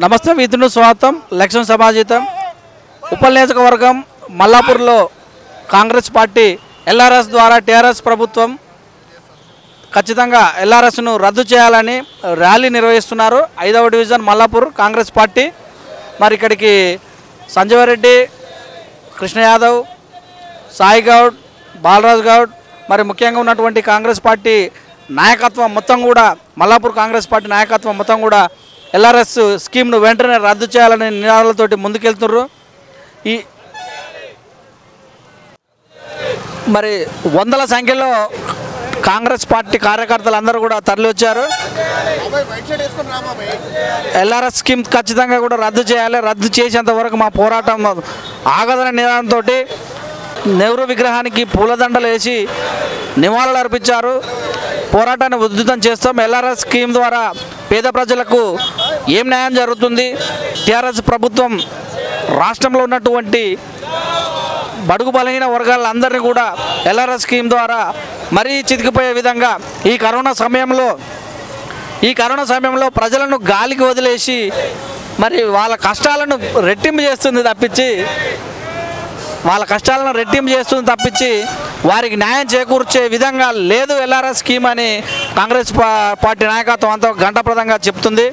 నమస్తే మిత్రులు, స్వాగతం. లక్ష్యం సమాజితం ఉప్పల్ నియోజకవర్గం మల్లాపూర్లో కాంగ్రెస్ పార్టీ ఎల్ఆర్ఎస్ ద్వారా టీఆర్ఎస్ ప్రభుత్వం ఖచ్చితంగా ఎల్ఆర్ఎస్ను రద్దు చేయాలని ర్యాలీ నిర్వహిస్తున్నారు. 5వ డివిజన్ మల్లాపూర్ కాంగ్రెస్ పార్టీ. మరి ఇక్కడికి సంజయ్ రెడ్డి, కృష్ణ యాదవ్, సాయి గౌడ్, బాలరాజ్ గౌడ్, మరి ముఖ్యంగా ఉన్నటువంటి కాంగ్రెస్ పార్టీ నాయకత్వం మొత్తం కూడా, మల్లాపూర్ కాంగ్రెస్ పార్టీ నాయకత్వం మొత్తం కూడా ఎల్ఆర్ఎస్ స్కీమ్ను వెంటనే రద్దు చేయాలనే నినాదాలతోటి ముందుకెళ్తున్నారు. మరి వందల సంఖ్యలో కాంగ్రెస్ పార్టీ కార్యకర్తలు అందరూ కూడా తరలి వచ్చారు. ఎల్ఆర్ఎస్ స్కీమ్ ఖచ్చితంగా కూడా రద్దు చేయాలి, రద్దు చేసేంత వరకు మా పోరాటం ఆగదనే నినాదంతో నెహ్రూ విగ్రహానికి పూలదండలు వేసి నివాళులు అర్పించారు. పోరాటాన్ని ఉధృతం చేస్తాం. ఎల్ఆర్ఎస్ స్కీమ్ ద్వారా పేద ప్రజలకు ఏం న్యాయం జరుగుతుంది? టీఆర్ఎస్ ప్రభుత్వం రాష్ట్రంలో ఉన్నటువంటి బడుగు బలహీన వర్గాలందరినీ కూడా ఎల్ఆర్ఎస్ స్కీమ్ ద్వారా మరీ చితికిపోయే విధంగా ఈ కరోనా సమయంలో ప్రజలను గాలికి వదిలేసి మరి వాళ్ళ కష్టాలను రెట్టింపు చేస్తుంది తప్పించి వారికి న్యాయం చేకూర్చే విధంగా లేదు ఎల్ఆర్ఎస్ స్కీమ్ అని కాంగ్రెస్ పార్టీ నాయకత్వం అంతా గంటప్రదంగా చెప్తుంది.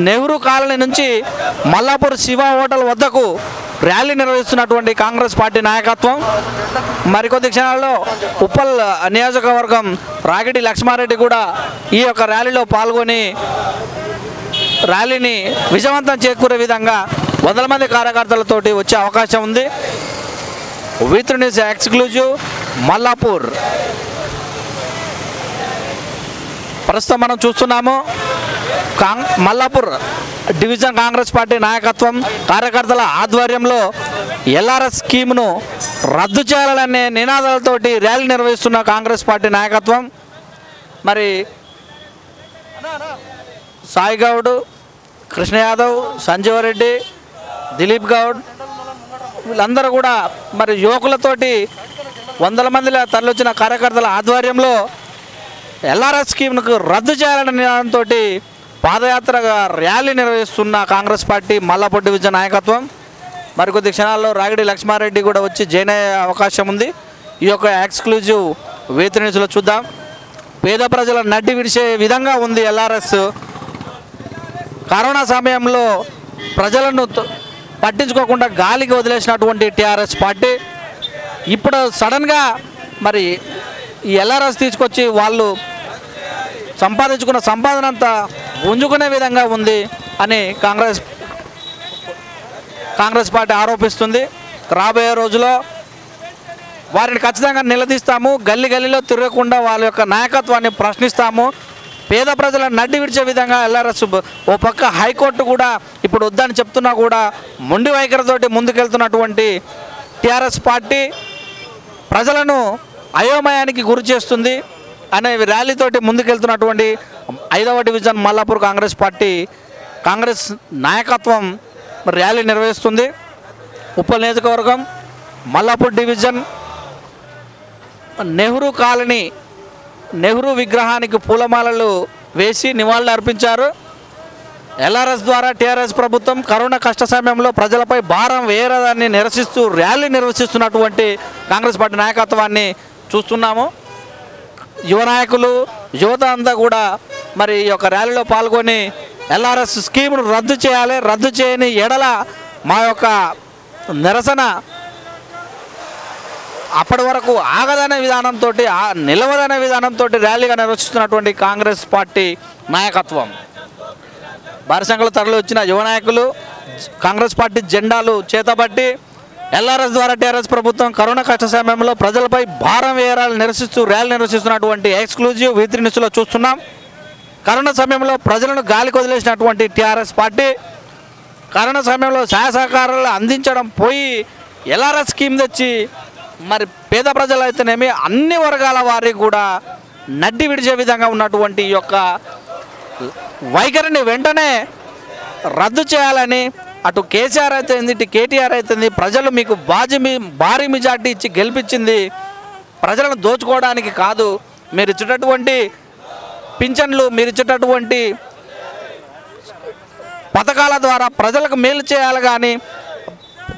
నెహ్రూ కాలనీ నుంచి మల్లాపూర్ శివ హోటల్ వద్దకు ర్యాలీ నిర్వహిస్తున్నటువంటి కాంగ్రెస్ పార్టీ నాయకత్వం మరికొద్ది క్షణాల్లో ఉప్పల్ నియోజకవర్గం రాగిడి లక్ష్మారెడ్డి కూడా ఈ యొక్క ర్యాలీలో పాల్గొని ర్యాలీని విజయవంతం చేకూరే విధంగా వందల మంది కార్యకర్తలతోటి వచ్చే అవకాశం ఉంది. V3 news exclusive Mallapur. ప్రస్తుతం మనం చూస్తున్నాము మల్లాపూర్ డివిజన్ కాంగ్రెస్ పార్టీ నాయకత్వం కార్యకర్తల ఆధ్వర్యంలో ఎల్ఆర్ఎస్ స్కీమ్ను రద్దు చేయాలనే నినాదాలతోటి ర్యాలీ నిర్వహిస్తున్న కాంగ్రెస్ పార్టీ నాయకత్వం. మరి సాయి గౌడ్, కృష్ణ యాదవ్, సంజీవ్ రెడ్డి, దిలీప్ గౌడ్ వీళ్ళందరూ కూడా మరి యువకులతోటి వందల మందిలో తరలివచ్చిన కార్యకర్తల ఆధ్వర్యంలో ఎల్ఆర్ఎస్ స్కీమ్ను రద్దు చేయాలనే నినాదంతో పాదయాత్రగా ర్యాలీ నిర్వహిస్తున్న కాంగ్రెస్ పార్టీ మల్లాపూర్ డివిజన్ నాయకత్వం. మరికొద్ది క్షణాల్లో రాగిడి లక్ష్మారెడ్డి కూడా వచ్చి జాయిన్ అయ్యే అవకాశం ఉంది. ఈ యొక్క ఎక్స్క్లూజివ్ V3 న్యూస్లో చూద్దాం. పేద ప్రజల నడ్డి విడిచే విధంగా ఉంది ఎల్ఆర్ఎస్. కరోనా సమయంలో ప్రజలను పట్టించుకోకుండా గాలికి వదిలేసినటువంటి టీఆర్ఎస్ పార్టీ ఇప్పుడు సడన్గా మరి ఈ ఎల్ఆర్ఎస్ తీసుకొచ్చి వాళ్ళు సంపాదించుకున్న సంపాదన అంతా గుంజుకునే విధంగా ఉంది అని కాంగ్రెస్ పార్టీ ఆరోపిస్తుంది. రాబోయే రోజుల్లో వారిని ఖచ్చితంగా నిలదీస్తాము. గల్లీలో తిరగకుండా వాళ్ళ యొక్క నాయకత్వాన్ని ప్రశ్నిస్తాము. పేద ప్రజల నడ్డి విడిచే విధంగా ఎల్ఆర్ఎస్ ఓ పక్క హైకోర్టు కూడా ఇప్పుడు వద్దని చెప్తున్నా కూడా మొండి వైఖరితోటి ముందుకెళ్తున్నటువంటి టీఆర్ఎస్ పార్టీ ప్రజలను అయోమయానికి గురి చేస్తుంది అనే ర్యాలీతోటి ముందుకెళ్తున్నటువంటి 5వ division Mallapur Congress party Congress నాయకత్వం ర్యాలీ నిర్వహిస్తుంది. ఉప్పల్ నియోజకవర్గం మల్లాపూర్ డివిజన్ నెహ్రూ కాలనీ నెహ్రూ విగ్రహానికి పూలమాలలు వేసి నివాళులు అర్పించారు. ఎల్ఆర్ఎస్ ద్వారా టీఆర్ఎస్ ప్రభుత్వం కరోనా కష్ట సమయంలో ప్రజలపై భారం వేయరాదని నిరసిస్తూ ర్యాలీ నిర్వహిస్తున్నటువంటి కాంగ్రెస్ పార్టీ నాయకత్వాన్ని చూస్తున్నాము. యువ నాయకులు యువత అంతా కూడా మరి ఈ యొక్క ర్యాలీలో పాల్గొని ఎల్ఆర్ఎస్ స్కీమ్ను రద్దు చేయాలి, రద్దు చేయని ఎడల మా యొక్క నిరసన అప్పటి వరకు ఆగదనే విధానంతో నిలవదనే విధానంతో ర్యాలీగా నిర్వహిస్తున్నటువంటి కాంగ్రెస్ పార్టీ నాయకత్వం. భారీ సంఖ్యలో తరలి వచ్చిన యువ నాయకులు కాంగ్రెస్ పార్టీ జెండాలు చేతబట్టి ఎల్ఆర్ఎస్ ద్వారా టీఆర్ఎస్ ప్రభుత్వం కరోనా కష్ట సమయంలో ప్రజలపై భారం వేయాలని నిరసిస్తూ ర్యాలీ నిర్వహిస్తున్నటువంటి ఎక్స్క్లూజివ్ V3 న్యూస్లో చూస్తున్నాం. కరోనా సమయంలో ప్రజలను గాలికి వదిలేసినటువంటి టీఆర్ఎస్ పార్టీ కరోనా సమయంలో సహాయ సహకారాలు అందించడం పోయి ఎల్ఆర్ఎస్ స్కీమ్ తెచ్చి మరి పేద ప్రజలు అయితేనేమి అన్ని వర్గాల వారికి కూడా నడ్డి విడిచే విధంగా ఉన్నటువంటి ఈ యొక్క వైఖరిని వెంటనే రద్దు చేయాలని అటు కేసీఆర్ అయితేంది ఇటు కేటీఆర్ అయితేంది ప్రజలు మీకు భారీ మెజార్టీ ఇచ్చి గెలిపించింది ప్రజలను దోచుకోవడానికి కాదు. మీరు ఇచ్చేటటువంటి పింఛన్లు, మీరు ఇచ్చేటటువంటి పథకాల ద్వారా ప్రజలకు మేలు చేయాలి, కానీ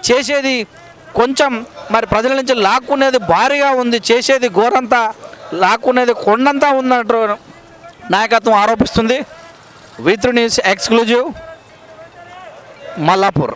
చేసేది కొంచెం మరి ప్రజల నుంచి లాక్కునేది భారీగా ఉంది, చేసేది ఘోరంతా లాక్కునేది కొండంతా ఉన్నట్టు నాయకత్వం ఆరోపిస్తుంది. V3 news exclusive Mallapur.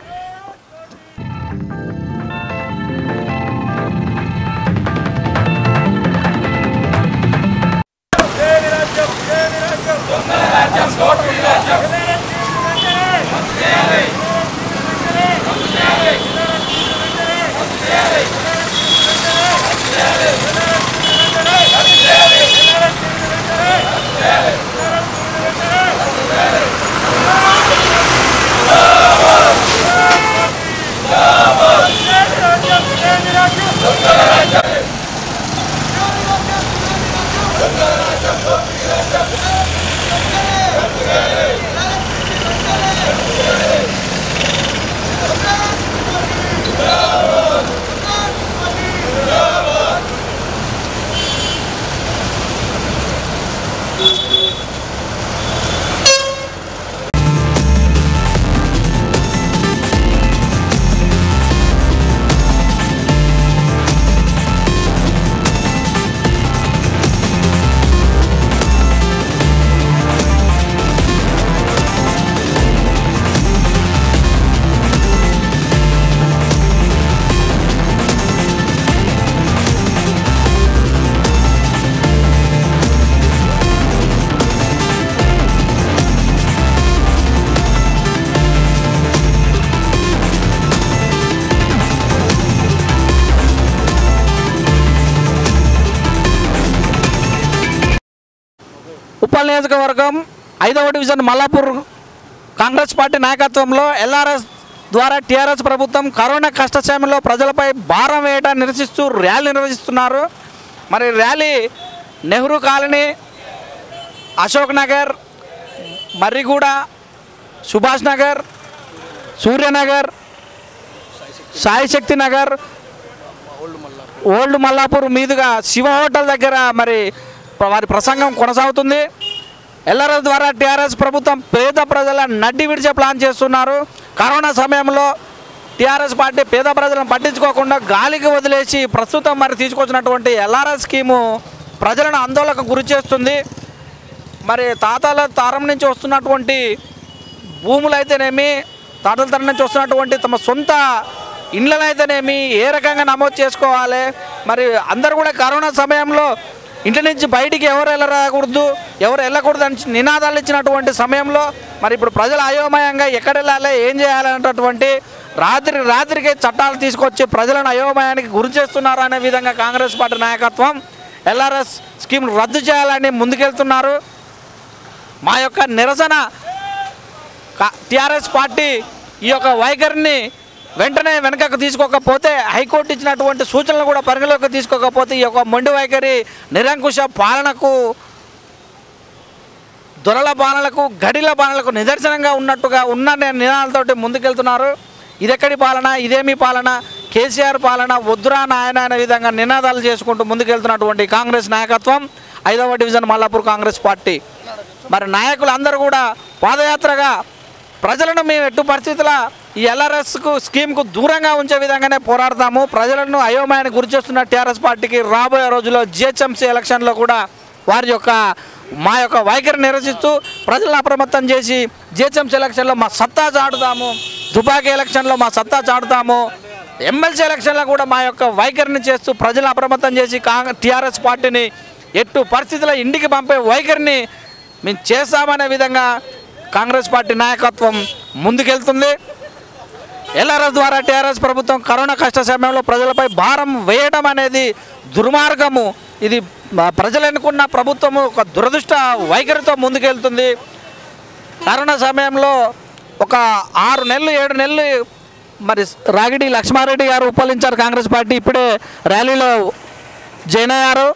Uppal నియోజకవర్గం 5వ డివిజన్ మల్లాపూర్ కాంగ్రెస్ పార్టీ నాయకత్వంలో ఎల్ఆర్ఎస్ ద్వారా టీఆర్ఎస్ ప్రభుత్వం కరోనా కష్ట సమయంలో ప్రజలపై భారం వేయడాన్ని నిరసిస్తూ ర్యాలీ నిర్వహిస్తున్నారు. మరి rally Nehru colony, Ashok Nagar, Marriguda, Subhash Nagar, Suryanagar, Saishakti Nagar, old Mallapur మీదుగా శివ హోటల్ దగ్గర మరి వారి ప్రసంగం కొనసాగుతుంది. ఎల్ఆర్ఎస్ ద్వారా టీఆర్ఎస్ ప్రభుత్వం పేద ప్రజల నడ్డి విడిచే ప్లాన్ చేస్తున్నారు. కరోనా సమయంలో టీఆర్ఎస్ పార్టీ పేద ప్రజలను పట్టించుకోకుండా గాలికి వదిలేసి ప్రస్తుతం మరి తీసుకొచ్చినటువంటి ఎల్ఆర్ఎస్ స్కీము ప్రజలను ఆందోళనకు గురి చేస్తుంది. మరి తాతల తరం నుంచి వస్తున్నటువంటి భూములు అయితేనేమి, తాతల తరం నుంచి వస్తున్నటువంటి తమ సొంత ఇండ్లనైతేనేమి ఏ రకంగా నమోదు చేసుకోవాలి. మరి అందరూ కూడా కరోనా సమయంలో ఇంటి నుంచి బయటికి ఎవరు వెళ్ళరాకూడదు, ఎవరు వెళ్ళకూడదు అని నినాదాలు ఇచ్చినటువంటి సమయంలో మరి ఇప్పుడు ప్రజలు అయోమయంగా ఎక్కడ వెళ్ళాలి, ఏం చేయాలనేటటువంటి రాత్రికి చట్టాలు తీసుకొచ్చి ప్రజలను అయోమయానికి గురి చేస్తున్నారు అనే విధంగా కాంగ్రెస్ పార్టీ నాయకత్వం ఎల్ఆర్ఎస్ స్కీమ్ రద్దు చేయాలని ముందుకెళ్తున్నారు. మా యొక్క నిరసన టీఆర్ఎస్ పార్టీ ఈ యొక్క వైఖరిని వెంటనే వెనకకు తీసుకోకపోతే, హైకోర్టు ఇచ్చినటువంటి సూచనలు కూడా పరిగణలోకి తీసుకోకపోతే ఈ యొక్క మొండి వైఖరి నిరంకుశ పాలనకు, దొరల పాలనకు, గడిల పాలనకు నిదర్శనంగా ఉన్నట్టుగా ఉన్న నినాదాలతోటి ముందుకెళ్తున్నారు. ఇదెక్కడి పాలన, ఇదేమి పాలన, కేసీఆర్ పాలన వద్దురా నాయన అనే విధంగా నినాదాలు చేసుకుంటూ ముందుకెళ్తున్నటువంటి కాంగ్రెస్ నాయకత్వం 5వ డివిజన్ మల్లాపూర్ కాంగ్రెస్ పార్టీ. మరి నాయకులు అందరూ కూడా పాదయాత్రగా ప్రజలను మేము ఎట్టు పరిస్థితుల ఈ ఎల్ఆర్ఎస్కు స్కీమ్కు దూరంగా ఉంచే విధంగానే పోరాడతాము. ప్రజలను అయోమయానికి గురి చేస్తున్న టీఆర్ఎస్ పార్టీకి రాబోయే రోజుల్లో జిహెచ్ఎంసీ ఎలక్షన్లో కూడా వారి యొక్క మా యొక్క వైఖరి నిరసిస్తూ ప్రజలను అప్రమత్తం చేసి జిహెచ్ఎంసీ ఎలక్షన్లో మా సత్తా చాటుతాము, తుపాకీ ఎలక్షన్లో మా సత్తా చాటుతాము, ఎమ్మెల్సీ ఎలక్షన్లో కూడా మా యొక్క వైఖరిని చేస్తూ ప్రజలను అప్రమత్తం చేసి టీఆర్ఎస్ పార్టీని ఎట్టు పరిస్థితుల్లో ఇంటికి పంపే వైఖరిని మేము చేస్తామనే విధంగా కాంగ్రెస్ పార్టీ నాయకత్వం ముందుకెళ్తుంది. ఎల్ఆర్ఎస్ ద్వారా టీఆర్ఎస్ ప్రభుత్వం కరోనా కష్ట సమయంలో ప్రజలపై భారం వేయడం అనేది దుర్మార్గము. ఇది ప్రజలు ఎన్నుకున్న ప్రభుత్వము ఒక దురదృష్ట వైఖరితో ముందుకెళ్తుంది. కరోనా సమయంలో ఒక 6 నెలలు 7 నెలలు మరి రాగిడి లక్ష్మారెడ్డి గారు ఉప్పలించారు కాంగ్రెస్ పార్టీ. ఇప్పుడే ర్యాలీలో జాయిన్ అయ్యారు.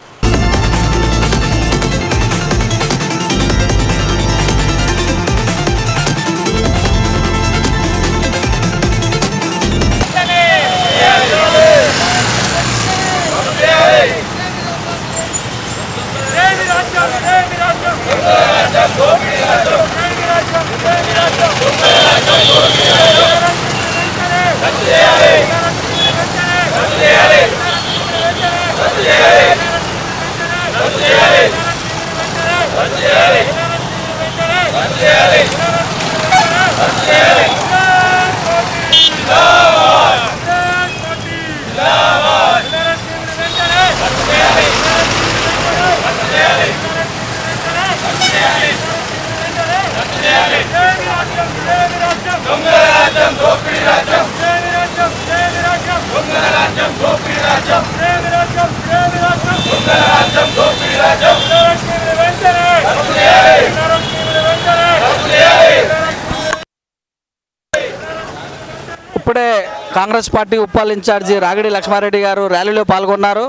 ఇప్పుడే కాంగ్రెస్ పార్టీ ఉప్పల్ ఇన్ఛార్జి రాగిడి లక్ష్మారెడ్డి గారు ర్యాలీలో పాల్గొన్నారు.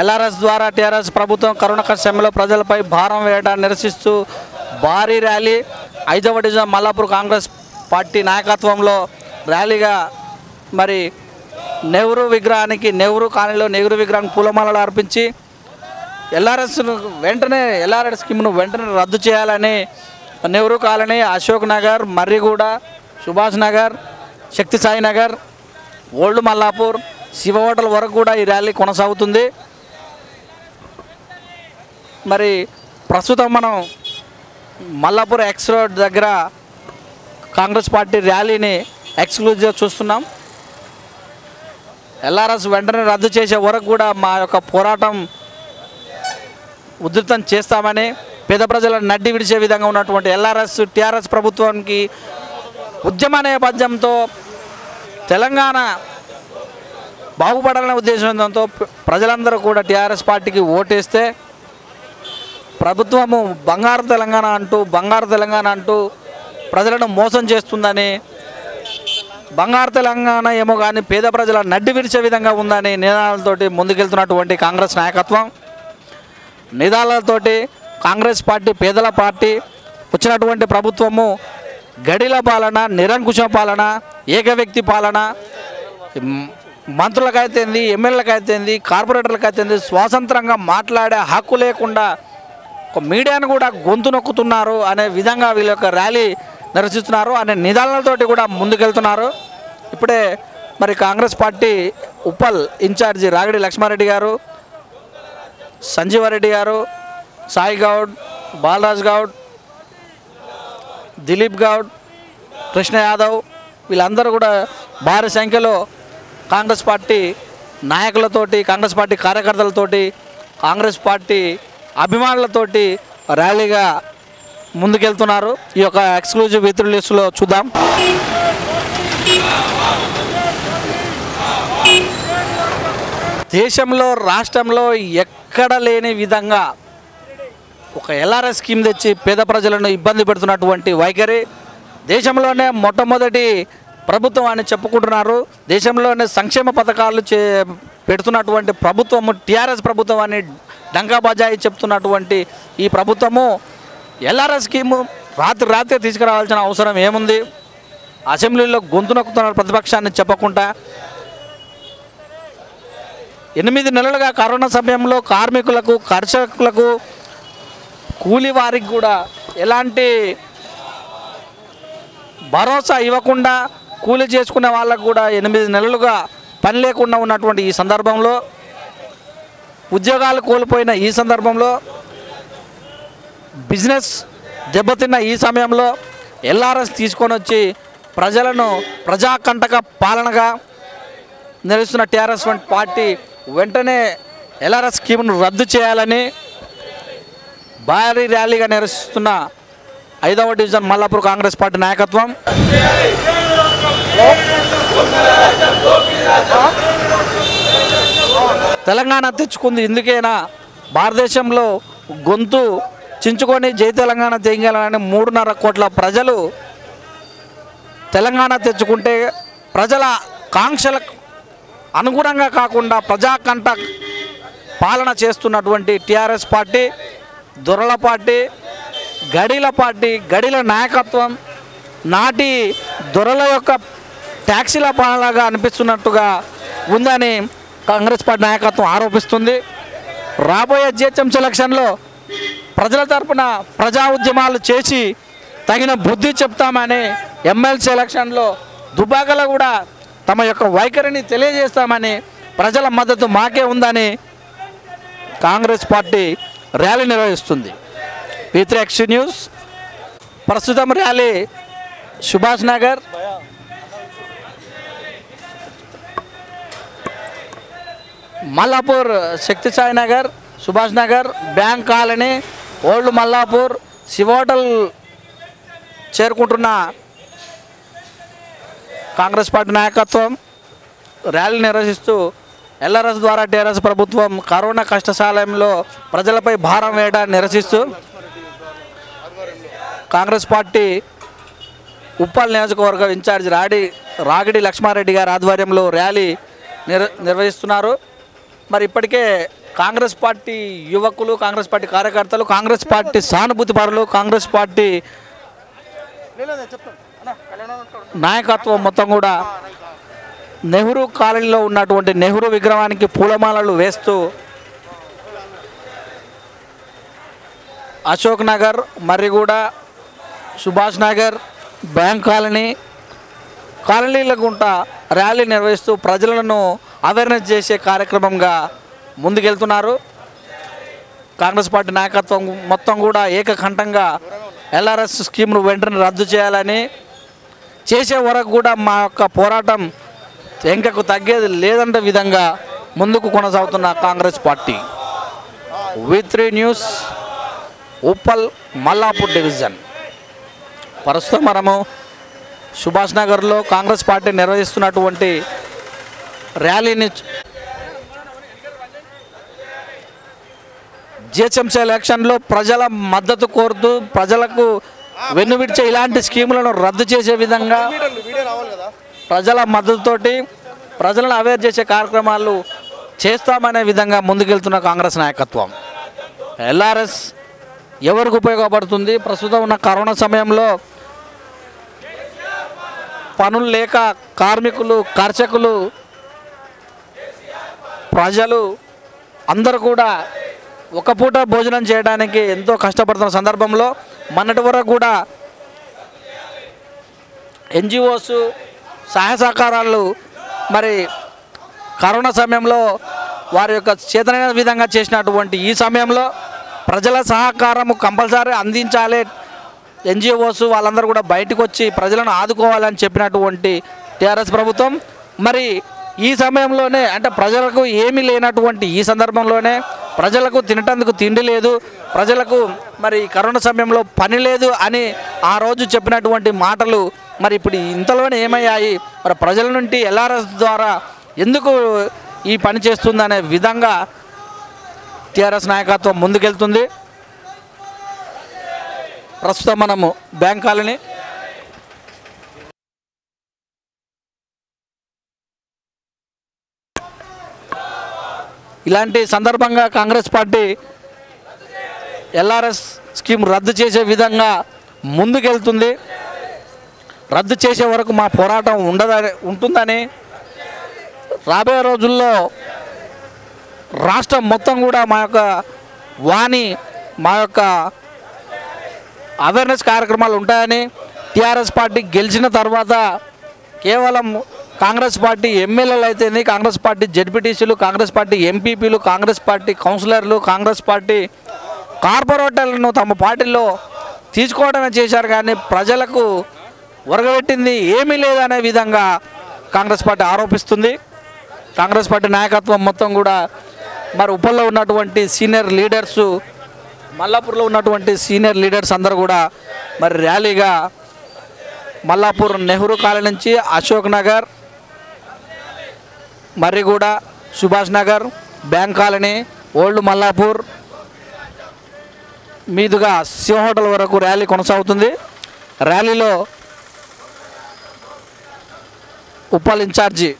ఎల్ఆర్ఎస్ ద్వారా టీఆర్ఎస్ ప్రభుత్వం కరోనా సమయంలో ప్రజలపై భారం వేయడాన్ని నిరసిస్తూ భారీ ర్యాలీ 5వ డివిజన్ మల్లాపూర్ కాంగ్రెస్ పార్టీ నాయకత్వంలో ర్యాలీగా మరి నెహ్రూ విగ్రహానికి నెహ్రూ కాలనీలో నెహ్రూ విగ్రహానికి పూలమాలలు అర్పించి ఎల్ఆర్ఎస్ స్కీమ్ను వెంటనే రద్దు చేయాలని నెహ్రూ కాలనీ, అశోక్ నగర్, మర్రిగూడ, సుభాష్ నగర్, శక్తి సాయి నగర్, ఓల్డ్ మల్లాపూర్, శివ హోటల్ వరకు కూడా ఈ ర్యాలీ కొనసాగుతుంది. మరి ప్రస్తుతం మనం మల్లాపూర్ ఎక్స్ రోడ్ దగ్గర కాంగ్రెస్ పార్టీ ర్యాలీని ఎక్స్క్లూజివ్గా చూస్తున్నాం. ఎల్ఆర్ఎస్ వెంటనే రద్దు చేసే వరకు కూడా మా యొక్క పోరాటం ఉధృతం చేస్తామని, పేద ప్రజలను నడ్డి విడిచే విధంగా ఉన్నటువంటి ఎల్ఆర్ఎస్ టీఆర్ఎస్ ప్రభుత్వానికి ఉద్యమ నేపథ్యంతో తెలంగాణ బాగుపడాలనే ఉద్దేశంతో ప్రజలందరూ కూడా టీఆర్ఎస్ పార్టీకి ఓటేస్తే ప్రభుత్వము బంగారు తెలంగాణ అంటూ ప్రజలను మోసం చేస్తుందని, బంగారు తెలంగాణ ఏమో కానీ పేద ప్రజల నడ్డి విరిచే విధంగా ఉందని నినాదాలతోటి ముందుకెళ్తున్నటువంటి కాంగ్రెస్ నాయకత్వం, నినాదాలతోటి కాంగ్రెస్ పార్టీ పేదల పార్టీ వచ్చినటువంటి ప్రభుత్వము గడిల పాలన, నిరంకుశ పాలన, ఏకవ్యక్తి పాలన, మంత్రులకైతేంది, ఎమ్మెల్యేలకైతేంది, కార్పొరేటర్లకైతేంది స్వాతంత్రంగా మాట్లాడే హక్కు లేకుండా ఒక మీడియాను కూడా గొంతు నొక్కుతున్నారు అనే విధంగా వీళ్ళ యొక్క ర్యాలీ నిర్వహిస్తున్నారు అనే నిదానాలతోటి కూడా ముందుకెళ్తున్నారు. ఇప్పుడే మరి కాంగ్రెస్ పార్టీ ఉప్పల్ ఇన్ఛార్జి రాగిడి లక్ష్మారెడ్డి గారు, సంజీవారెడ్డి గారు, సాయి గౌడ్, బాలరాజ్ గౌడ్, దిలీప్ గౌడ్, కృష్ణ యాదవ్ వీళ్ళందరూ కూడా భారీ సంఖ్యలో కాంగ్రెస్ పార్టీ నాయకులతోటి, కాంగ్రెస్ పార్టీ కార్యకర్తలతోటి, కాంగ్రెస్ పార్టీ అభిమానులతోటి ర్యాలీగా ముందుకెళ్తున్నారు. ఈ యొక్క ఎక్స్క్లూజివ్ విత్ లిస్టులో చూద్దాం. దేశంలో రాష్ట్రంలో ఎక్కడ లేని విధంగా ఒక ఎల్ఆర్ఎస్ స్కీమ్ తెచ్చి పేద ప్రజలను ఇబ్బంది పెడుతున్నటువంటి వైఖరి, దేశంలోనే మొట్టమొదటి ప్రభుత్వం అని చెప్పుకుంటున్నారు, దేశంలోనే సంక్షేమ పథకాలు పెడుతున్నటువంటి ప్రభుత్వము టీఆర్ఎస్ ప్రభుత్వం అని డంకా బజాయి చెప్తున్నటువంటి ఈ ప్రభుత్వము ఎల్ఆర్ఎస్ స్కీము రాత్రి తీసుకురావాల్సిన అవసరం ఏముంది? అసెంబ్లీలో గొంతు నొక్కుతున్నారు ప్రతిపక్షాన్ని చెప్పకుండా. 8 నెలలుగా కరోనా సమయంలో కార్మికులకు, కర్షకులకు, కూలి వారికి కూడా ఎలాంటి భరోసా ఇవ్వకుండా కూలి చేసుకునే వాళ్ళకు కూడా 8 నెలలుగా పని లేకుండా ఉన్నటువంటి ఈ సందర్భంలో, ఉద్యోగాలు కోల్పోయిన ఈ సందర్భంలో, బిజినెస్ దెబ్బతిన్న ఈ సమయంలో ఎల్ఆర్ఎస్ తీసుకొని వచ్చి ప్రజలను ప్రజాకంటక పాలనగా నిర్వహిస్తున్న టీఆర్ఎస్ పార్టీ వెంటనే ఎల్ఆర్ఎస్ స్కీమ్ను రద్దు చేయాలని భారీ ర్యాలీగా నిర్వహిస్తున్న 5వ డివిజన్ మల్లాపూర్ కాంగ్రెస్ పార్టీ నాయకత్వం తెలంగాణ తెచ్చుకుంది ఇందుకేనా, భారతదేశంలో గొంతు చించుకొని జై తెలంగాణ చేయాలని 3.5 కోట్ల ప్రజలు తెలంగాణ తెచ్చుకుంటే ప్రజల కాంక్షలకు అనుగుణంగా కాకుండా ప్రజాకంట పాలన చేస్తున్నటువంటి టీఆర్ఎస్ పార్టీ, దొరల పార్టీ, గడిల నాయకత్వం నాటి దొరల యొక్క ట్యాక్సీల పాలనగా అనిపిస్తున్నట్టుగా ఉందని కాంగ్రెస్ పార్టీ నాయకత్వం ఆరోపిస్తుంది. రాబోయే జిహెచ్ఎంసీ ఎలక్షన్లో ప్రజల తరపున ప్రజా ఉద్యమాలు చేసి తగిన బుద్ధి చెప్తామని, ఎమ్మెల్సీ ఎలక్షన్లో దుబాకలో కూడా తమ యొక్క వైఖరిని తెలియజేస్తామని, ప్రజల మద్దతు మాకే ఉందని కాంగ్రెస్ పార్టీ ర్యాలీ నిర్వహిస్తుంది. V3X news. ప్రస్తుతం rally Subhash Nagar, Mallapur, Shakti Sai Nagar, Subhash Nagar, bank colony, old Mallapur, శివోటల్ చేరుకుంటున్న కాంగ్రెస్ పార్టీ నాయకత్వం ర్యాలీ నిర్వహిస్తూ ఎల్ఆర్ఎస్ ద్వారా టీఆర్ఎస్ ప్రభుత్వం కరోనా కష్టకాలంలో ప్రజలపై భారం వేయడాన్ని నిరసిస్తూ కాంగ్రెస్ పార్టీ ఉప్పల్ నియోజకవర్గ ఇన్ఛార్జ్ రాగిడి లక్ష్మారెడ్డి గారి ఆధ్వర్యంలో ర్యాలీ నిర్వహిస్తున్నారు. మరి ఇప్పటికే కాంగ్రెస్ పార్టీ యువకులు, కాంగ్రెస్ పార్టీ కార్యకర్తలు, కాంగ్రెస్ పార్టీ సానుభూతి పరులు, కాంగ్రెస్ పార్టీ నాయకత్వం మొత్తం కూడా నెహ్రూ కాలనీలో ఉన్నటువంటి నెహ్రూ విగ్రహానికి పూలమాలలు వేస్తూ అశోక్ నగర్, మర్రిగూడ, సుభాష్ నగర్, బ్యాంక్ కాలనీల గుంట ర్యాలీ నిర్వహిస్తూ ప్రజలను అవేర్నెస్ చేసే కార్యక్రమంగా ముందుకెళ్తున్నారు. కాంగ్రెస్ పార్టీ నాయకత్వం మొత్తం కూడా ఏకకంఠంగా ఎల్ఆర్ఎస్ స్కీమ్ను వెంటనే రద్దు చేయాలని, చేసే వరకు కూడా మా యొక్క పోరాటం ఎంకకు తగ్గేది లేదంటే విధంగా ముందుకు కొనసాగుతున్న Congress party. V3 news, Uppal, Mallapur division. ప్రస్తుతం మనము సుభాష్ నగర్లో కాంగ్రెస్ పార్టీ నిర్వహిస్తున్నటువంటి ర్యాలీని జిహెచ్ఎంసీ ఎలక్షన్లో ప్రజల మద్దతు కోరుతూ ప్రజలకు వెన్నువిడిచే ఇలాంటి స్కీములను రద్దు చేసే విధంగా ప్రజల మద్దతుతోటి ప్రజలను అవేర్ చేసే కార్యక్రమాలు చేస్తామనే విధంగా ముందుకెళ్తున్న కాంగ్రెస్ నాయకత్వం. ఎల్ఆర్ఎస్ ఎవరికి ఉపయోగపడుతుంది? ప్రస్తుతం ఉన్న కరోనా సమయంలో పనులు లేక కార్మికులు, కర్షకులు, ప్రజలు అందరూ కూడా ఒక పూట భోజనం చేయడానికి ఎంతో కష్టపడుతున్న సందర్భంలో మొన్నటి వరకు కూడా NGOస్ సహాయ సహకారాలు మరి కరోనా సమయంలో వారి యొక్క చేతనైన విధంగా చేసినటువంటి ఈ సమయంలో ప్రజల సహకారం కంపల్సరీ అందించాలి. NGOస్ వాళ్ళందరూ కూడా బయటకు వచ్చి ప్రజలను ఆదుకోవాలని చెప్పినటువంటి టీఆర్ఎస్ ప్రభుత్వం మరి ఈ సమయంలోనే, అంటే ప్రజలకు ఏమీ లేనటువంటి ఈ సందర్భంలోనే, ప్రజలకు తినటానికి తిండి లేదు, ప్రజలకు మరి కరోనా సమయంలో పని లేదు అని ఆ రోజు చెప్పినటువంటి మాటలు మరి ఇప్పుడు ఇంతలోనే ఏమయ్యాయి? మరి ప్రజల నుండి ఎల్ఆర్ఎస్ ద్వారా ఎందుకు ఈ పని చేస్తుందనే విధంగా టీఆర్ఎస్ నాయకత్వం ముందుకెళ్తుంది. ప్రస్తుతం మనము బ్యాంక్ కాలనీ, ఇలాంటి సందర్భంగా కాంగ్రెస్ పార్టీ ఎల్ఆర్ఎస్ స్కీమ్ రద్దు చేసే విధంగా ముందుకెళ్తుంది. రద్దు చేసే వరకు మా పోరాటం ఉంటుందని, రాబోయే రోజుల్లో రాష్ట్రం మొత్తం కూడా మా యొక్క వాణి, మా యొక్క అవేర్నెస్ కార్యక్రమాలు ఉంటాయని, టీఆర్ఎస్ పార్టీ గెలిచిన తర్వాత కేవలం కాంగ్రెస్ పార్టీ ఎమ్మెల్యేలు అయితేనే, కాంగ్రెస్ పార్టీ జెడ్పీటీసీలు, కాంగ్రెస్ పార్టీ ఎంపీపీలు, కాంగ్రెస్ పార్టీ కౌన్సిలర్లు, కాంగ్రెస్ పార్టీ కార్పొరేటర్లను తమ పార్టీలో తీసుకోవడమే చేశారు. కానీ ప్రజలకు ఒరగబెట్టింది ఏమీ లేదనే విధంగా కాంగ్రెస్ పార్టీ ఆరోపిస్తుంది. కాంగ్రెస్ పార్టీ నాయకత్వం మొత్తం కూడా మరి ఉప్పల్లో ఉన్నటువంటి సీనియర్ లీడర్సు, మల్లాపూర్లో ఉన్నటువంటి సీనియర్ లీడర్స్ అందరూ కూడా మరి ర్యాలీగా మల్లాపూర్ నెహ్రూ కాలనీ నుంచి Ashok Nagar, Marriguda, Subhash Nagar, bank colony, old Mallapur మీదుగా సింహ హోటల్ వరకు ర్యాలీ కొనసాగుతుంది. ర్యాలీలో ఉప్పల్ ఇన్ఛార్జి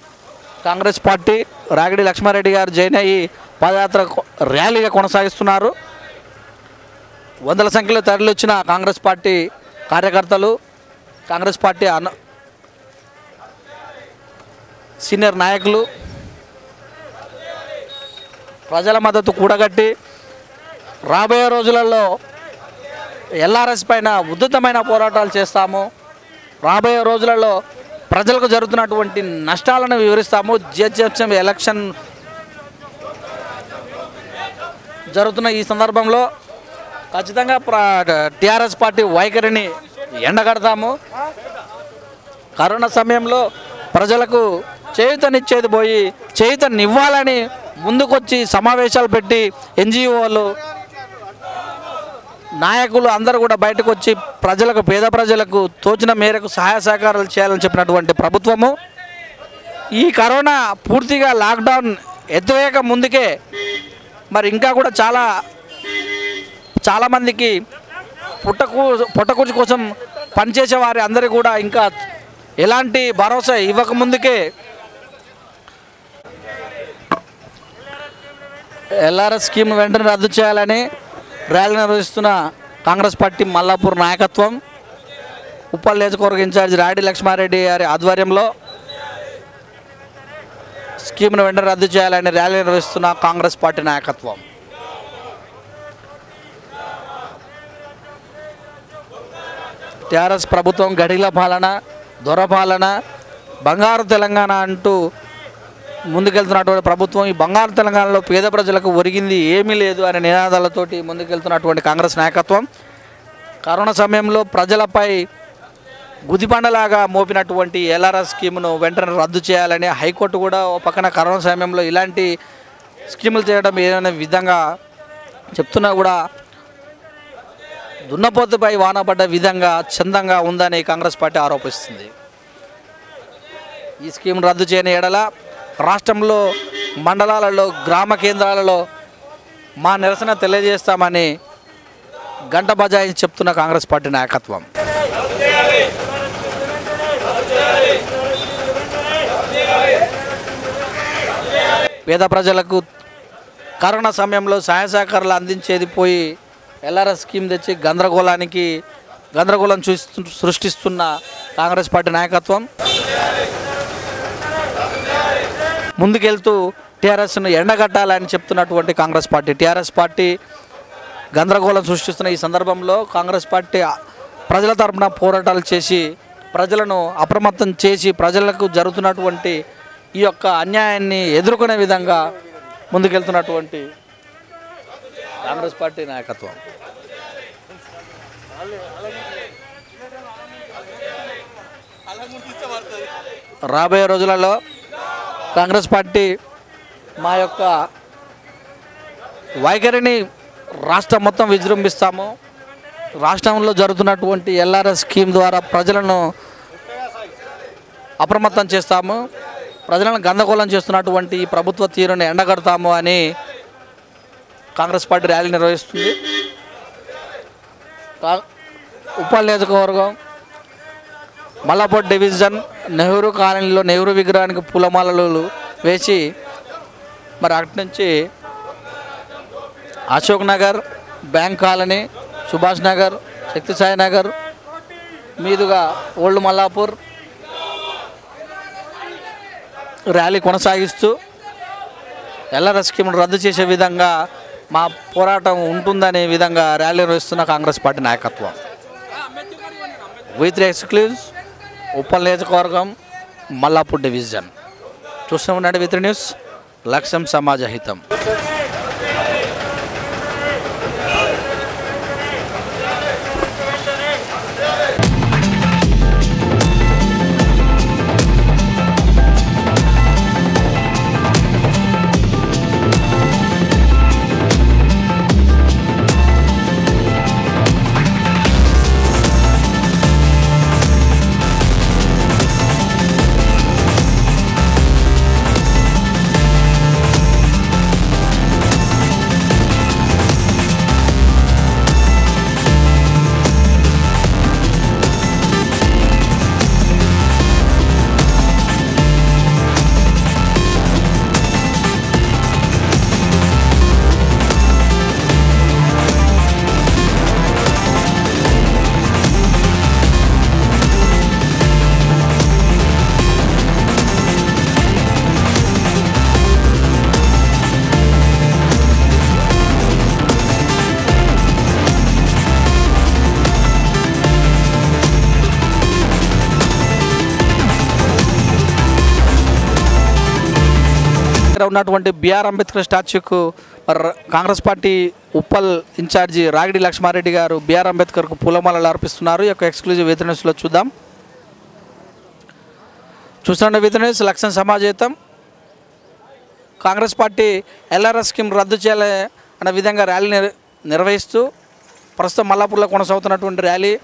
కాంగ్రెస్ పార్టీ రాగిడి లక్ష్మారెడ్డి గారు జాయిన్ అయ్యి పాదయాత్ర ర్యాలీగా కొనసాగిస్తున్నారు. వందల సంఖ్యలో తరలివచ్చిన కాంగ్రెస్ పార్టీ కార్యకర్తలు, కాంగ్రెస్ పార్టీ సీనియర్ నాయకులు ప్రజల మద్దతు కూడగట్టి రాబోయే రోజులలో ఎల్ఆర్ఎస్ పైన ఉధృతమైన పోరాటాలు చేస్తాము. రాబోయే రోజులలో ప్రజలకు జరుగుతున్నటువంటి నష్టాలను వివరిస్తాము. జిహెచ్ఎంసీ ఎలక్షన్ జరుగుతున్న ఈ సందర్భంలో ఖచ్చితంగా టీఆర్ఎస్ పార్టీ వైఖరిని ఎండగడతాము. కరోనా సమయంలో ప్రజలకు చేయూతనిచ్చేది పోయి చేయూతనివ్వాలని ముందుకొచ్చి సమావేశాలు పెట్టి ఎన్జిఓలు, నాయకులు అందరూ కూడా బయటకు వచ్చి ప్రజలకు, పేద ప్రజలకు తోచిన మేరకు సహాయ సహకారాలు చేయాలని చెప్పినటువంటి ప్రభుత్వము ఈ కరోనా పూర్తిగా లాక్డౌన్ ఎత్తివేయక ముందుకే మరి ఇంకా కూడా చాలామందికి పొట్టకూచి కోసం పనిచేసే వారి అందరికీ కూడా ఇంకా ఎలాంటి భరోసా ఇవ్వకముందుకే ఎల్ఆర్ఎస్ స్కీమ్ వెంటనే రద్దు చేయాలని ర్యాలీ నిర్వహిస్తున్న కాంగ్రెస్ పార్టీ మల్లాపూర్ నాయకత్వం, ఉప్పల్ నియోజకవర్గ ఇన్ఛార్జి రాగిడి లక్ష్మారెడ్డి గారి ఆధ్వర్యంలో స్కీమ్ను వెంటనే రద్దు చేయాలని ర్యాలీ నిర్వహిస్తున్న కాంగ్రెస్ పార్టీ నాయకత్వం. టీఆర్ఎస్ ప్రభుత్వం గడిల పాలన, దొరపాలన, బంగారు తెలంగాణ అంటూ ముందుకెళ్తున్నటువంటి ప్రభుత్వం ఈ బంగారు తెలంగాణలో పేద ప్రజలకు ఒరిగింది ఏమీ లేదు అనే నినాదాలతోటి ముందుకెళ్తున్నటువంటి కాంగ్రెస్ నాయకత్వం కరోనా సమయంలో ప్రజలపై గుదిబండలాగా మోపినటువంటి ఎల్ఆర్ఎస్ స్కీమ్ను వెంటనే రద్దు చేయాలని హైకోర్టు కూడా ఓ పక్కన కరోనా సమయంలో ఇలాంటి స్కీములు చేయడం ఏదైనా విధంగా చెప్తున్నా కూడా దున్నపోతుపై వానపడ్డ విధంగా చందంగా ఉందని కాంగ్రెస్ పార్టీ ఆరోపిస్తుంది. ఈ స్కీమ్ రద్దు చేయని ఎడల రాష్ట్రంలో మండలాలలో, గ్రామ కేంద్రాలలో మా నిరసన తెలియజేస్తామని గంట బజాయించి చెప్తున్న కాంగ్రెస్ పార్టీ నాయకత్వం. పేద ప్రజలకు కరోనా సమయంలో సహాయ సహకారాలు అందించేది పోయి ఎల్ఆర్ఎస్ స్కీమ్ తెచ్చి గందరగోళం సృష్టిస్తున్న కాంగ్రెస్ పార్టీ నాయకత్వం ముందుకెళ్తూ టీఆర్ఎస్ను ఎండగట్టాలని చెప్తున్నటువంటి కాంగ్రెస్ పార్టీ. టీఆర్ఎస్ పార్టీ గందరగోళం సృష్టిస్తున్న ఈ సందర్భంలో కాంగ్రెస్ పార్టీ ప్రజల తరపున పోరాటాలు చేసి ప్రజలను అప్రమత్తం చేసి ప్రజలకు జరుగుతున్నటువంటి ఈ యొక్క అన్యాయాన్ని ఎదుర్కొనే విధంగా ముందుకెళ్తున్నటువంటి కాంగ్రెస్ పార్టీ నాయకత్వం. రాబోయే రోజులలో కాంగ్రెస్ పార్టీ మా యొక్క వైఖరిని రాష్ట్రం మొత్తం విజృంభిస్తాము. రాష్ట్రంలో జరుగుతున్నటువంటి ఎల్ఆర్ఎస్ స్కీమ్ ద్వారా ప్రజలను అప్రమత్తం చేస్తాము. ప్రజలను గందరగోళం చేస్తున్నటువంటి ఈ ప్రభుత్వ తీరుని ఎండగడతాము అని కాంగ్రెస్ పార్టీ ర్యాలీ నిర్వహిస్తుంది. ఉప్పల్ నియోజకవర్గం మల్లాపూర్ డివిజన్ నెహ్రూ కాలనీలో నెహ్రూ విగ్రహానికి పూలమాలలు వేసి మరి అటు నుంచి అశోక్ నగర్, బ్యాంక్ కాలనీ, సుభాష్ నగర్, శక్తిసాయి నగర్ మీదుగా ఓల్డ్ మల్లాపూర్ ర్యాలీ కొనసాగిస్తూ ఎల్ఆర్ఎస్ స్కీమ్ను రద్దు చేసే విధంగా మా పోరాటం ఉంటుందనే విధంగా ర్యాలీ నిర్వహిస్తున్న కాంగ్రెస్ పార్టీ నాయకత్వం. విత్ ఎక్స్క్లూజివ్ ఉప్పల్ నియోజకవర్గం మల్లాపూర్ డివిజన్. చూస్తూ ఉండండి V3 న్యూస్, లక్ష్యం సమాజ హితం. ఉన్నటువంటి బిఆర్ అంబేద్కర్ స్టాచ్యూకు కాంగ్రెస్ పార్టీ ఉప్పల్ ఇన్ఛార్జి రాగిడి లక్ష్మారెడ్డి గారు బిఆర్ అంబేద్కర్కు పూలమాలలు అర్పిస్తున్నారు. ఈ యొక్క ఎక్స్క్లూజివ్ V3 న్యూస్లో చూద్దాం. చూస్తుండే V3 న్యూస్, లక్ష్యం సమాజేతం. కాంగ్రెస్ పార్టీ LRS స్కీమ్ రద్దు చేయాలి అనే విధంగా ర్యాలీ నిర్వహిస్తూ ప్రస్తుతం మల్లాపూర్లో కొనసాగుతున్నటువంటి ర్యాలీ.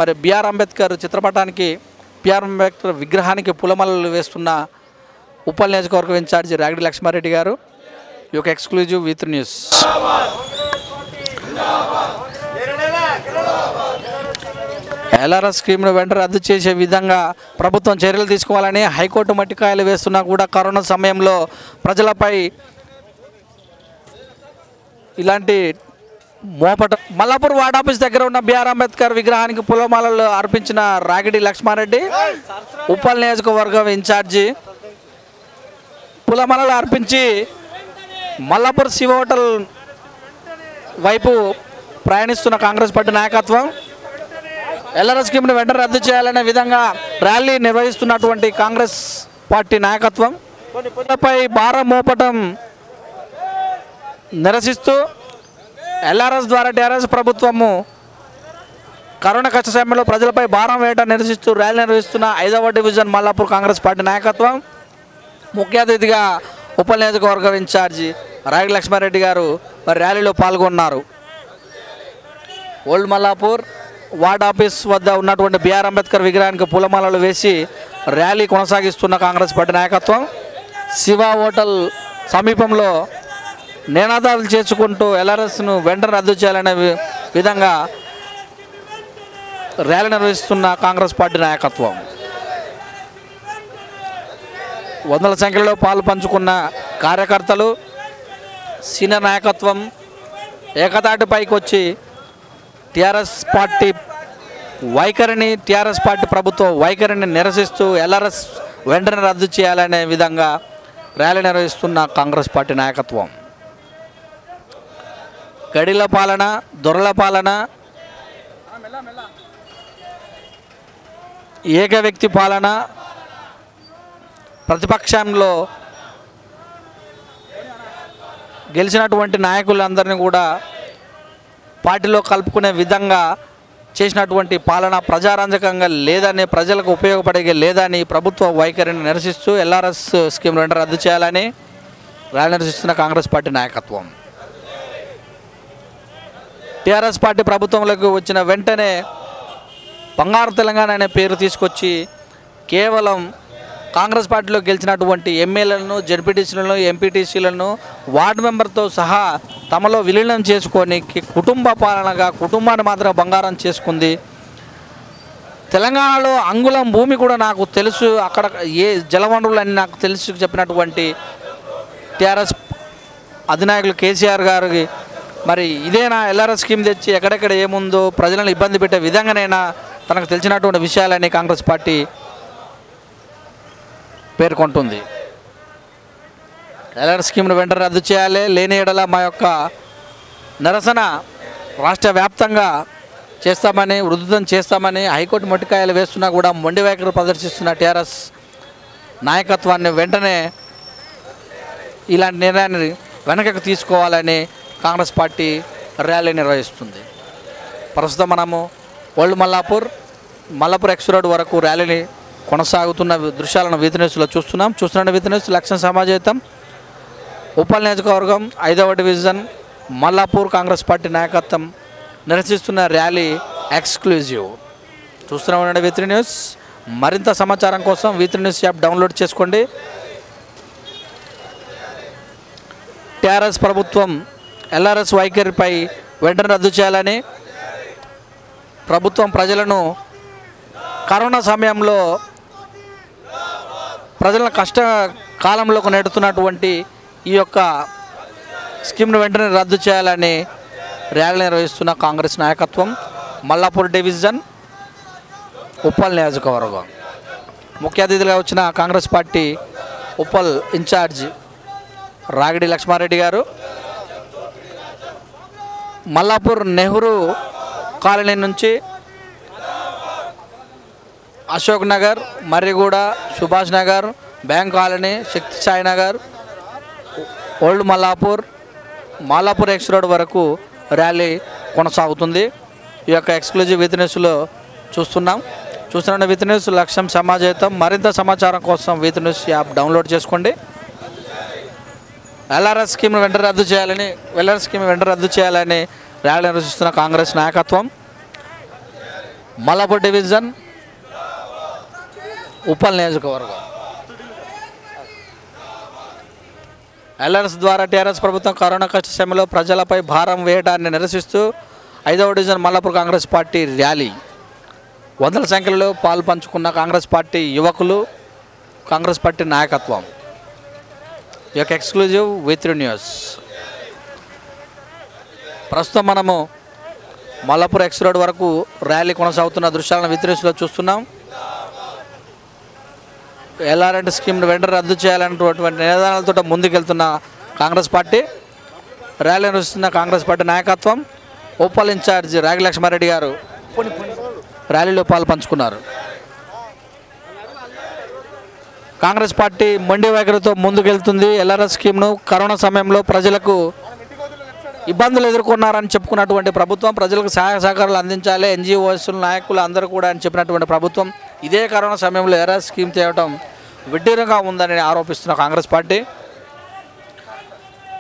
మరి బిఆర్ అంబేద్కర్ చిత్రపటానికి, బిఆర్ అంబేద్కర్ విగ్రహానికి పూలమాలలు వేస్తున్న ఉప్పల్ నియోజకవర్గం ఇన్ఛార్జి రాగిడి లక్ష్మారెడ్డి గారు. ఈ యొక్క ఎక్స్క్లూజివ్ V3 న్యూస్. LRS స్కీమ్ను వెంటనే రద్దు చేసే విధంగా ప్రభుత్వం చర్యలు తీసుకోవాలని హైకోర్టు మట్టికాయలు వేస్తున్నా కూడా కరోనా సమయంలో ప్రజలపై ఇలాంటి మల్లాపూర్ వార్డ్ ఆఫీస్ దగ్గర ఉన్న బిఆర్ అంబేద్కర్ విగ్రహానికి పూలమాలలు అర్పించిన రాగిడి లక్ష్మారెడ్డి ఉప్పల్ నియోజకవర్గం ఇన్ఛార్జి పూలమాలలు అర్పించి మల్లాపూర్ శివ హోటల్ వైపు ప్రయాణిస్తున్న కాంగ్రెస్ పార్టీ నాయకత్వం LRS స్కీమ్ను వెంటనే రద్దు చేయాలనే విధంగా ర్యాలీ నిర్వహిస్తున్నటువంటి కాంగ్రెస్ పార్టీ నాయకత్వం పై భారం మోపటం నిరసిస్తూ LRS ద్వారా టీఆర్ఎస్ ప్రభుత్వము కరోనా కష్ట సమయంలో ప్రజలపై భారం వేయడం నిరసిస్తూ ర్యాలీ నిర్వహిస్తున్న 5వ డివిజన్ మల్లాపూర్ కాంగ్రెస్ పార్టీ నాయకత్వం ముఖ్య అతిథిగా ఉప్పల్ నియోజకవర్గం ఇన్ఛార్జి రాగిడి లక్ష్మారెడ్డి గారు మరి ర్యాలీలో పాల్గొన్నారు. ఓల్డ్ మల్లాపూర్ వార్డ్ ఆఫీస్ వద్ద ఉన్నటువంటి బిఆర్ అంబేద్కర్ విగ్రహానికి పూలమాలలు వేసి ర్యాలీ కొనసాగిస్తున్న కాంగ్రెస్ పార్టీ నాయకత్వం శివ హోటల్ సమీపంలో నినాదాలు చేసుకుంటూ LRSను వెంటనే రద్దు చేయాలనే విధంగా ర్యాలీ నిర్వహిస్తున్న కాంగ్రెస్ పార్టీ నాయకత్వం. వందల సంఖ్యలో పాలు పంచుకున్న కార్యకర్తలు, సీనియర్ నాయకత్వం ఏకతాటిపైకి వచ్చి టీఆర్ఎస్ పార్టీ వైఖరిని, టీఆర్ఎస్ పార్టీ ప్రభుత్వ వైఖరిని నిరసిస్తూ LRS వెంటనే రద్దు చేయాలనే విధంగా ర్యాలీ నిర్వహిస్తున్న కాంగ్రెస్ పార్టీ నాయకత్వం. గడిల పాలన, దొరల పాలన, ఏక వ్యక్తి పాలన, ప్రతిపక్షంలో గెలిచినటువంటి నాయకులందరినీ కూడా పార్టీలో కలుపుకునే విధంగా చేసినటువంటి పాలన ప్రజారంజకంగా లేదని, ప్రజలకు ఉపయోగపడే లేదని ప్రభుత్వ వైఖరిని నిరసిస్తూ LRS స్కీమ్ వెంటనే రద్దు చేయాలని ర్యాలీ నిర్వహిస్తున్న కాంగ్రెస్ పార్టీ నాయకత్వం. టీఆర్ఎస్ పార్టీ ప్రభుత్వంలోకి వచ్చిన వెంటనే బంగారు తెలంగాణ అనే పేరు తీసుకొచ్చి కేవలం కాంగ్రెస్ పార్టీలో గెలిచినటువంటి ఎమ్మెల్యేలను, జడ్పీటీసీలను, ఎంపీటీసీలను వార్డు మెంబర్తో సహా తమలో విలీనం చేసుకొని కుటుంబ పాలనగా కుటుంబాన్ని మాత్రం బంగారం చేసుకుంది. తెలంగాణలో అంగుళం భూమి కూడా నాకు తెలుసు, అక్కడ ఏ జలవనరులని నాకు తెలుసు చెప్పినటువంటి టీఆర్ఎస్ అధినాయకులు కేసీఆర్ గారికి మరి ఇదేనా LRS స్కీమ్ తెచ్చి ఎక్కడెక్కడ ఏముందో ప్రజలను ఇబ్బంది పెట్టే విధంగానైనా తనకు తెలిసినటువంటి విషయాలని కాంగ్రెస్ పార్టీ పేర్కొంటుంది. LRS స్కీమ్ను వెంటనే రద్దు చేయాలి, లేని ఎడల మా యొక్క నిరసన రాష్ట్ర వ్యాప్తంగా చేస్తామని ఉధృతం చేస్తామని హైకోర్టు మొట్టికాయలు వేస్తున్నా కూడా మొండి వైఖరి ప్రదర్శిస్తున్న టీఆర్ఎస్ నాయకత్వాన్ని వెంటనే ఇలాంటి నిర్ణయాన్ని వెనకకు తీసుకోవాలని కాంగ్రెస్ పార్టీ ర్యాలీ నిర్వహిస్తుంది. ప్రస్తుతం మనము ఓల్డ్ మల్లాపూర్ ఎక్స్ రోడ్ వరకు ర్యాలీని కొనసాగుతున్న దృశ్యాలను వీధి న్యూస్లో చూస్తున్న వీధి న్యూస్ లక్ష్యం సమాజేతం ఉప్పల్ నియోజకవర్గం 5వ డివిజన్ మల్లాపూర్ కాంగ్రెస్ పార్టీ నాయకత్వం నిర్వహిస్తున్న ర్యాలీ ఎక్స్క్లూజివ్. చూస్తున్నాం వీధి న్యూస్. మరింత సమాచారం కోసం వీధి న్యూస్ యాప్ డౌన్లోడ్ చేసుకోండి. టీఆర్ఎస్ ప్రభుత్వం ఎల్ఆర్ఎస్ వైఖరిపై వెంటనే రద్దు చేయాలని ప్రభుత్వం ప్రజలను కరోనా సమయంలో ప్రజలను కష్ట కాలంలోకి నెడుతున్నటువంటి ఈ యొక్క స్కీమ్ను వెంటనే రద్దు చేయాలని ర్యాలీ నిర్వహిస్తున్న కాంగ్రెస్ నాయకత్వం మల్లాపూర్ డివిజన్ ఉప్పల్ నియోజకవర్గం. ముఖ్య అతిథులుగా వచ్చిన కాంగ్రెస్ పార్టీ ఉప్పల్ ఇన్ఛార్జ్ రాగిడి లక్ష్మారెడ్డి గారు, మల్లాపూర్ నెహ్రూ కాలనీ నుంచి Ashok Nagar, Marriguda, Subhash Nagar, bank colony, Shakti Sai Nagar, old Mallapur X road వరకు ర్యాలీ కొనసాగుతుంది. ఈ యొక్క ఎక్స్క్లూజివ్ వీధి న్యూస్లో చూస్తున్న వీధి న్యూస్ లక్ష్యం సమాజేతం. మరింత సమాచారం కోసం వీధి న్యూస్ యాప్ డౌన్లోడ్ చేసుకోండి. ఎల్ఆర్ఎస్ స్కీమ్ వెంటనే రద్దు చేయాలని ర్యాలీ నిర్వహిస్తున్న కాంగ్రెస్ నాయకత్వం మల్లాపూర్ డివిజన్ ఉప్పల్ నియోజకవర్గం. ఎల్ఆర్ఎస్ ద్వారా టీఆర్ఎస్ ప్రభుత్వం కరోనా కష్ట సమయంలో ప్రజలపై భారం వేయడాన్ని నిరసిస్తూ 5వ division Mallapur Congress party rally. వందల సంఖ్యలో పాలు పంచుకున్న కాంగ్రెస్ పార్టీ యువకులు, కాంగ్రెస్ పార్టీ నాయకత్వం. ఈ యొక్క ఎక్స్క్లూజివ్ వీత్రి న్యూస్. ప్రస్తుతం మనము మల్లాపూర్ ఎక్స్ రోడ్ వరకు ర్యాలీ కొనసాగుతున్న దృశ్యాలను వీత్రి న్యూస్లో చూస్తున్నాం. ఎల్ఆర్ఎస్ స్కీమ్ను వెంటనే రద్దు చేయాలన్నటువంటి నినాదాలతో ముందుకెళ్తున్న కాంగ్రెస్ పార్టీ ర్యాలీ నిర్వహిస్తున్న కాంగ్రెస్ పార్టీ నాయకత్వం ఉప్పల్ ఇన్ఛార్జ్ రాగి లక్ష్మారెడ్డి గారు ర్యాలీలో పాలు పంచుకున్నారు. కాంగ్రెస్ పార్టీ మొండి వైఖరితో ముందుకెళ్తుంది. ఎల్ఆర్ఎస్ స్కీమ్ను కరోనా సమయంలో ప్రజలకు ఇబ్బందులు ఎదుర్కొన్నారని చెప్పుకున్నటువంటి ప్రభుత్వం, ప్రజలకు సహాయ సహకారాలు అందించాలి, ఎన్జిఓస్ నాయకులు అందరూ కూడా అని చెప్పినటువంటి ప్రభుత్వం ఇదే కరోనా సమయంలో ఎల్ఆర్ఎస్ స్కీమ్ తేవడం విడ్డూరంగా ఉందని ఆరోపిస్తున్న కాంగ్రెస్ పార్టీ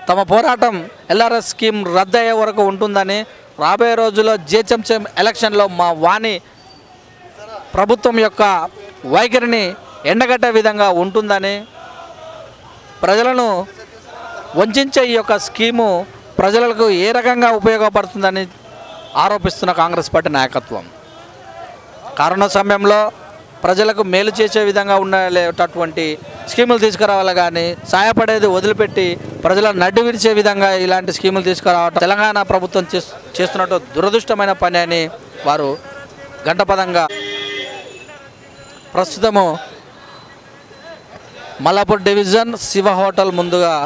తమ పోరాటం ఎల్ఆర్ఎస్ స్కీమ్ రద్దు అయ్యే వరకు ఉంటుందని, రాబోయే రోజుల్లో జిహెచ్ఎంసీ ఎలక్షన్లో మా వాణి ప్రభుత్వం యొక్క వైఖరిని ఎండగట్టే విధంగా ఉంటుందని, ప్రజలను వంచే ఈ యొక్క స్కీము ప్రజలకు ఏ రకంగా ఉపయోగపడుతుందని ఆరోపిస్తున్న కాంగ్రెస్ పార్టీ నాయకత్వం కరోనా సమయంలో ప్రజలకు మేలు చేసే విధంగా ఉండేటటువంటి స్కీములు తీసుకురావాలి కానీ సహాయపడేది వదిలిపెట్టి ప్రజలను నడ్డు విరిచే విధంగా ఇలాంటి స్కీములు తీసుకురావడం తెలంగాణ ప్రభుత్వం చేస్తున్నట్టు దురదృష్టమైన పని అని వారు గంటపదంగా ప్రస్తుతము మల్లాపూర్ డివిజన్ శివ హోటల్ ముందుగా